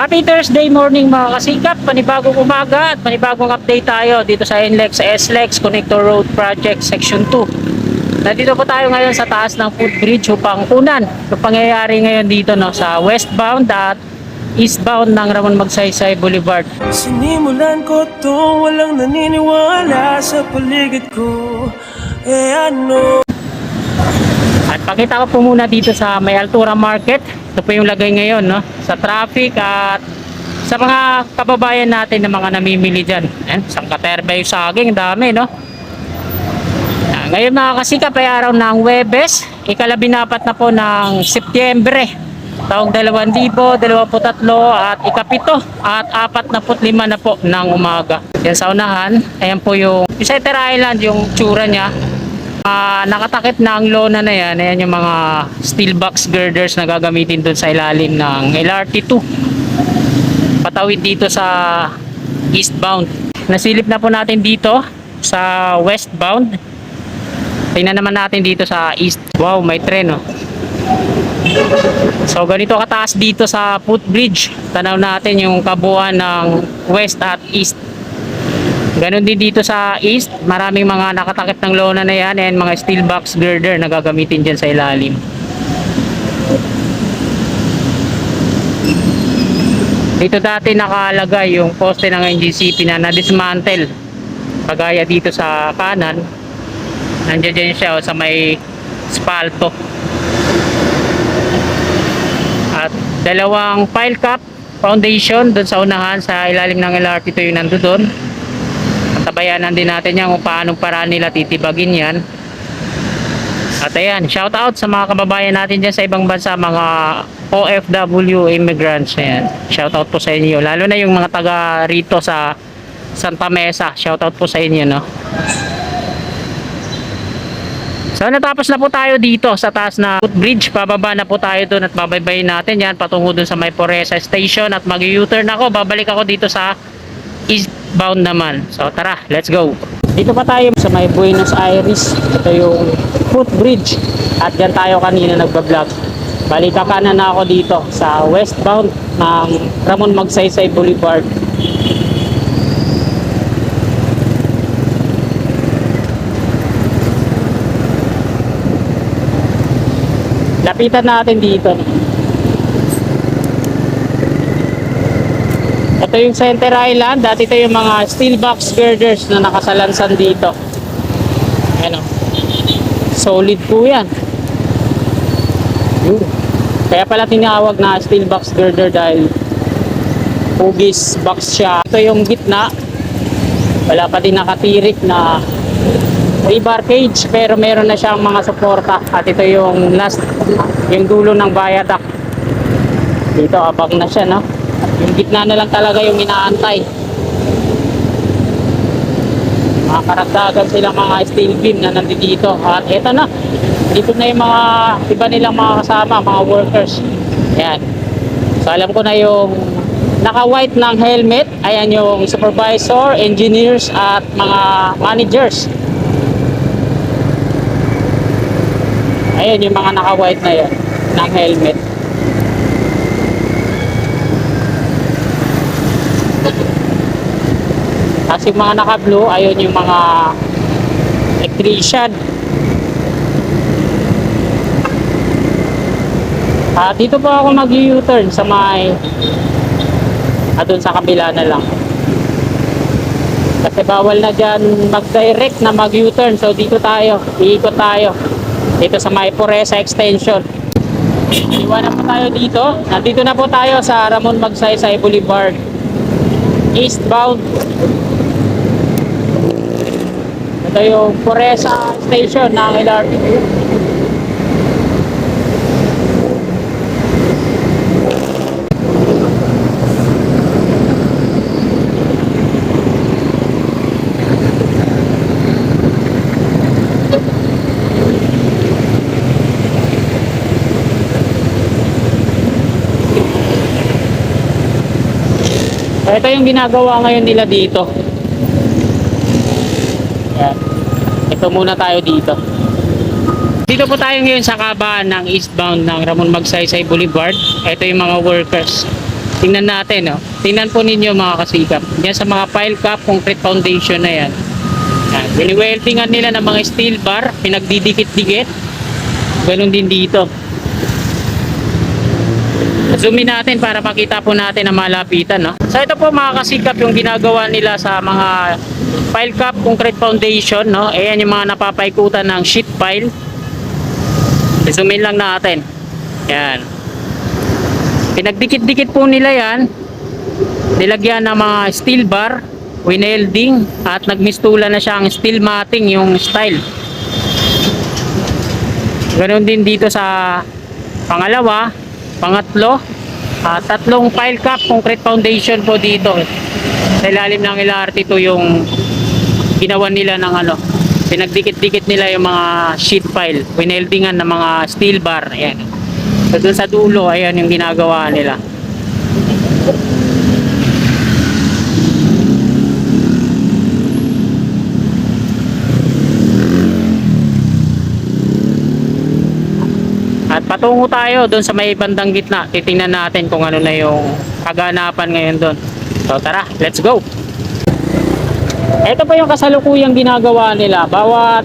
Happy Thursday morning mga kasikap, panibagong umaga at panibagong update tayo dito sa NLEX sa SLEX Connector Road Project Section 2. Nandito po tayo ngayon sa taas ng footbridge upang kunan yung pangyayari ngayon dito sa westbound at eastbound ng Ramon Magsaysay Boulevard. Sinimulan ko to, walang naniniwala sa paligid ko. Ano? At pakita ko po muna dito sa May Altura Market. Ito po yung lagay ngayon sa traffic at sa mga kababayan natin na mga namimili dyan. Isang katerba yung saging, dami ngayon mga kasikap ay araw ng Huwebes, ikalabinapat na po ng Setyembre taong 2023 at ikapito at 45 na po ng umaga. Yan sa unahan, ayan po yung Center Island, yung tsura niya. Nakatakip na ang lona na yan. Ayan yung mga steel box girders na gagamitin dun sa ilalim ng LRT2 patawid dito sa eastbound. Nasilip na po natin dito sa westbound. Tingnan naman natin dito sa east. Wow, may tren So ganito kataas dito sa footbridge. Tanaw natin yung kabuuan ng west at east. Ganon din dito sa east, maraming mga nakatakip ng lona na yan and mga steel box girder na gagamitin dyan sa ilalim. Dito dati nakalagay yung poste ng NGCP na na-dismantle. Kagaya dito sa kanan, nandiyan dyan siya sa may spalto. At dalawang pile cap foundation doon sa unahan sa ilalim ng LRT ito yung nandoon. Tabayanan din natin yan kung paanong paraan nila titibagin yan. At ayan, shout out sa mga kababayan natin dyan sa ibang bansa, mga OFW immigrants. Ayan, shout out po sa inyo, lalo na yung mga taga rito sa Santa Mesa. Shout out po sa inyo So natapos na po tayo dito sa taas na footbridge. Pababa na po tayo doon at babaybayin natin yan patungo doon sa May Poresa Station at mag-U-turn ako. Babalik ako dito sa eastbound naman. So tara, let's go. Dito pa tayo sa May Buenos Aires. Ito yung footbridge at dyan tayo kanina nagbablog. Balik kanan na ako dito sa westbound ng Ramon Magsaysay Boulevard. Lapitan natin dito. Ito yung Center Island. Dati ito yung mga steel box girders na nakasalansan dito. Ano? Solid po yan. Kaya pala tinawag na steel box girder dahil hugis box siya. Ito yung gitna. Wala pa din nakatirik na rebar cage pero meron na siyang mga suporta. At ito yung last, yung dulo ng viaduct. Dito abang na siya Yung gitna na lang talaga yung inaantay. Mga karagdagan silang mga steel beam na nandito. At eto na. Dito na yung mga iba nilang mga kasama, mga workers. Ayan. So alam ko na yung naka-white ng helmet. Ayan yung supervisor, engineers at mga managers. Ayan yung mga naka-white na yan ng helmet. Tapos yung mga naka-blue, ayun yung mga electrician. Dito po ako mag-U-turn sa may doon sa kabila na lang. Kasi bawal na dyan mag-direct na mag-U-turn. So dito tayo, iikot tayo. Dito sa may Poresa Extension. Iwanan po tayo dito. Nandito na po tayo sa Ramon Magsaysay Boulevard. Eastbound. Ito yung Poresa Station ng LRT. Ito yung ginagawa ngayon nila dito. Ayan. Ito muna tayo dito. Dito po tayo ngayon sa kabaan ng eastbound ng Ramon Magsaysay Boulevard. Ito yung mga workers. Tingnan natin, no? Tingnan po ninyo mga kasikap. Yan sa mga pile cap, concrete foundation na yan. Yan. Biniweldingan nila ng mga steel bar, pinagdidikit-dikit. Ganun din dito. Zoomin natin para makita po natin ang malapitan, no? So ito po mga kasikap yung ginagawa nila sa mga pile cap, concrete foundation, no? Ayan yung mga napapaikutan ng sheet pile. Zoomin lang natin. Yan. Pinagdikit-dikit po nila yan. Nilagyan ng mga steel bar, winelding, at nagmistula na siyang steel matting yung style. Ganon din dito sa pangalawa, pangatlo, tatlong pile cap concrete foundation po dito. Sa ilalim ng LRT2 yung ginawa nila ng ano, pinagdikit-dikit nila yung mga sheet pile, wineldingan ng mga steel bar. Ayan. So dun sa dulo, ayan yung ginagawa nila. At patungo tayo doon sa may bandang gitna. Titingnan natin kung ano na yung kaganapan ngayon doon. So tara, let's go! Ito pa yung kasalukuyang ginagawa nila. Bawat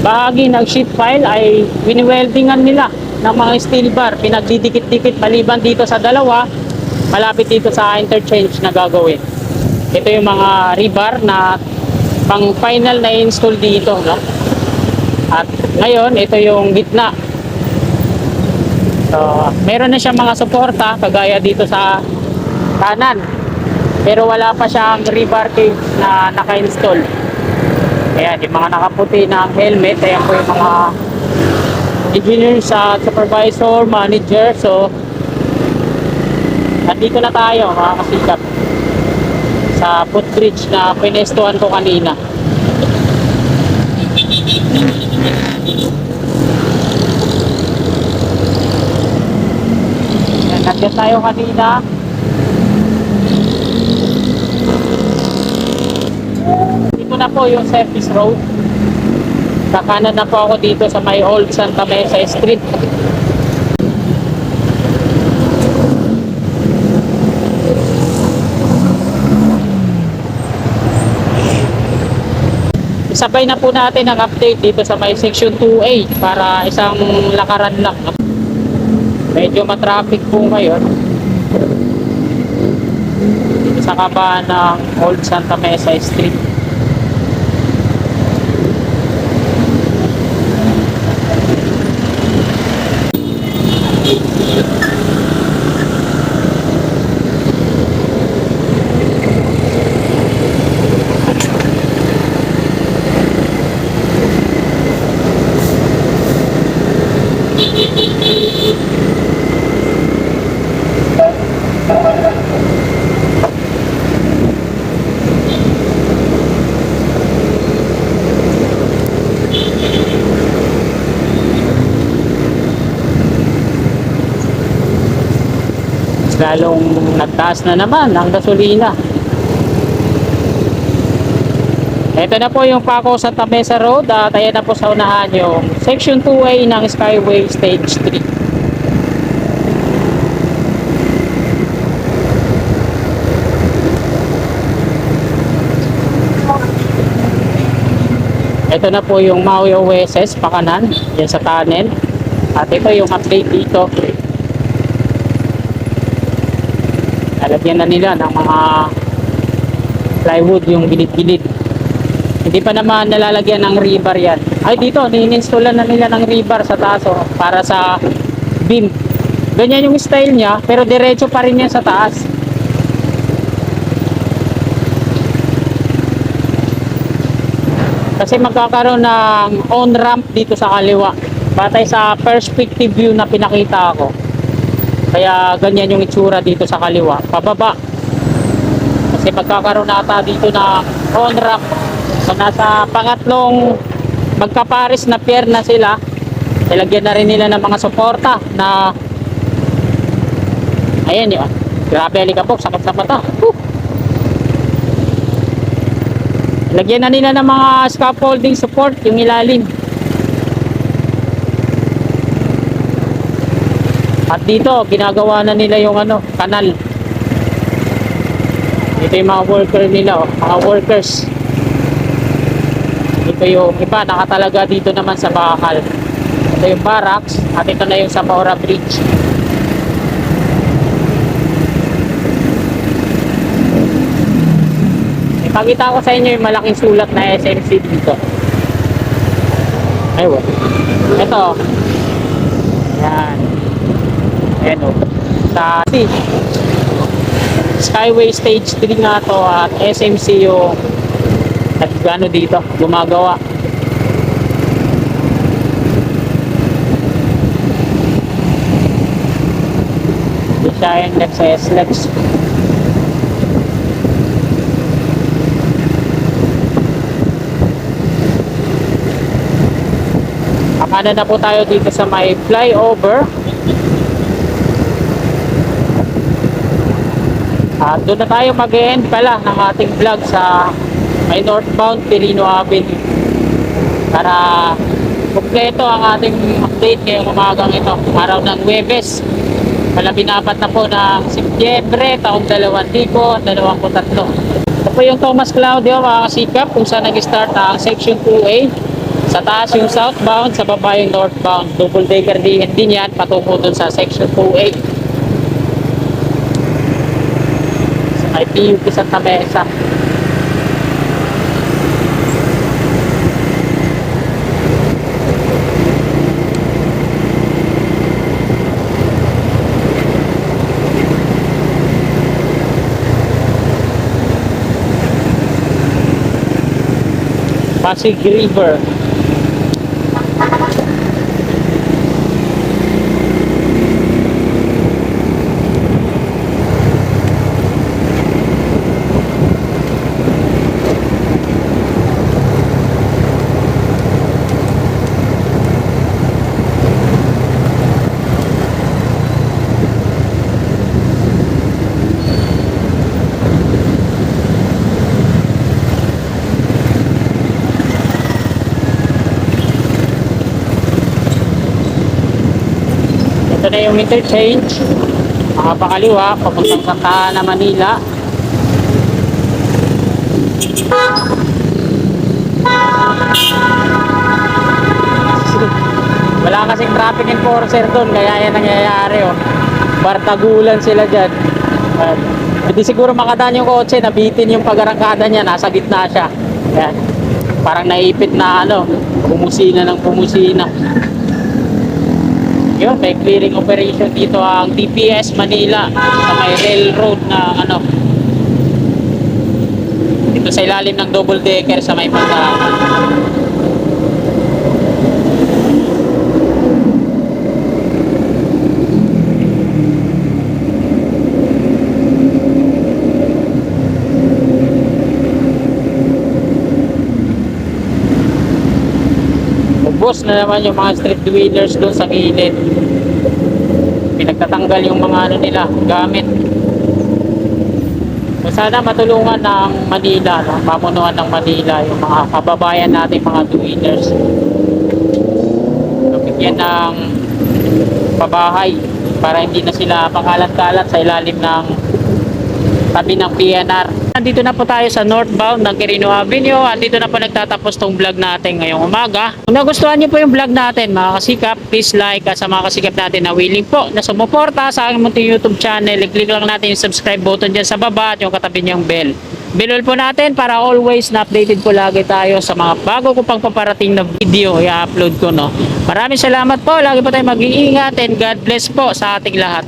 bahagi ng sheet pile ay winiweldingan nila ng mga steel bar. Pinagdidikit-dikit maliban dito sa dalawa. Malapit dito sa interchange na gagawin. Ito yung mga rebar na pang final na install dito, no? At ngayon, ito yung gitna. So, meron na siyang mga suporta kagaya dito sa kanan. Pero wala pa siyang rebar cage na naka-install. Ayan, yung mga nakaputi na helmet, ayan po yung mga engineers at supervisor, manager. So, nandito na tayo mga kasikap sa footbridge na pinestuhan ko kanina. Nandiyan tayo kanina. Dito na po yung service road. Kakanan na po ako dito sa may Old Santa Mesa Street. Sabay na po natin ang update dito sa may section 2A para isang lakaran lang. Medyo matraffic po ngayon sa kabaan ng Old Santa Mesa Street. Lalong nagtaas na naman ang gasolina. Ito na po yung Paco Santa Mesa Road at ayan na po sa unahan yung Section 2A ng Skyway Stage 3. Ito na po yung Maui OSS pakanan, yan sa tunnel. At ito yung update dito. Lalagyan na nila ng mga plywood yung gilid-gilid. Hindi pa naman nalalagyan ng rebar yan. Ay dito, ni-installan na nila ng rebar sa taas para sa beam. Ganyan yung style niya, pero diretso pa rin yan sa taas. Kasi magkakaroon ng on-ramp dito sa kaliwa. Batay sa perspective view na pinakita ko. Kaya ganyan yung itsura dito sa kaliwa, pababa. Kasi magkakaroon ata dito na on-ramp. So nasa pangatlong magkapares na pier na sila. Ilagyan na rin nila ng mga suporta na ayan yun. Grabe alikabok, sakit sa mata. Ilagyan na nila ng mga scaffolding support yung ilalim. At dito, ginagawa na nila yung ano, kanal. Ito yung mga worker nila, oh, mga workers. Ito yung iba, nakatalaga dito naman sa bakal. Ito yung barracks, at ito na yung Zamora Bridge. Ipakita ko sa inyo yung malaking sulat na SMC dito. Ayun. Ito. Yan. Ayan o. Sa Skyway Stage 3 nga to at SMC yung at gano dito gumagawa. Hindi siya yung next sa SLEX. Akala na po tayo dito sa may flyover. At doon na tayo mag-end pala ng ating vlog sa may northbound Quirino Avenue para kumpleto ang ating update ngayong umagang ito, araw ng Huwebes, palabinapat na po ng Setyembre taong 2023. Ito po yung Tomas Claudio mga kasikap, kung saan nag-start ang section 2A. Sa taas yung southbound, sa baba yung northbound, double decker din yan patungo dun sa section 2A sa may PUP Santa Mesa. Pasig River. Ito na yung interchange, mga pakaliwa papuntang Santa Ana, Manila. Wala kasing traffic enforcer doon, kaya yan nangyayari, oh. Bartagulan sila dyan. Hindi siguro makadaan yung kotse, nabitin yung pagarangkada niya, nasa gitna siya. Yan. Parang naipit na ano, pumusina ng pumusina. Yun, may clearing operation dito ang TPS Manila sa may railroad na ano, dito sa ilalim ng double decker sa may Pagdaanan. Ubos na naman yung mga street dwellers doon sa gilid. Pinagtatanggal yung mga ano nila, gamit. So sana matulungan ng Manila, no? Pamunuan ng Manila yung mga kababayan natin, mga dwellers. Bigyan ng pabahay para hindi na sila pakalat-kalat sa ilalim ng tabi ng PNR. Nandito na po tayo sa northbound ng Quirino Avenue at dito na po nagtatapos tong vlog natin ngayong umaga. Kung nagustuhan niyo po yung vlog natin mga kasikap, please like at sa mga kasikap natin na willing po na sumuporta sa aking munting YouTube channel, i-click lang natin yung subscribe button dyan sa baba at yung katabi niyang bell. Bell po natin para always na updated po lagi tayo sa mga bago ko pang paparating na video i-upload ko, no. Maraming salamat po, lagi po tayo mag-iingat and God bless po sa ating lahat.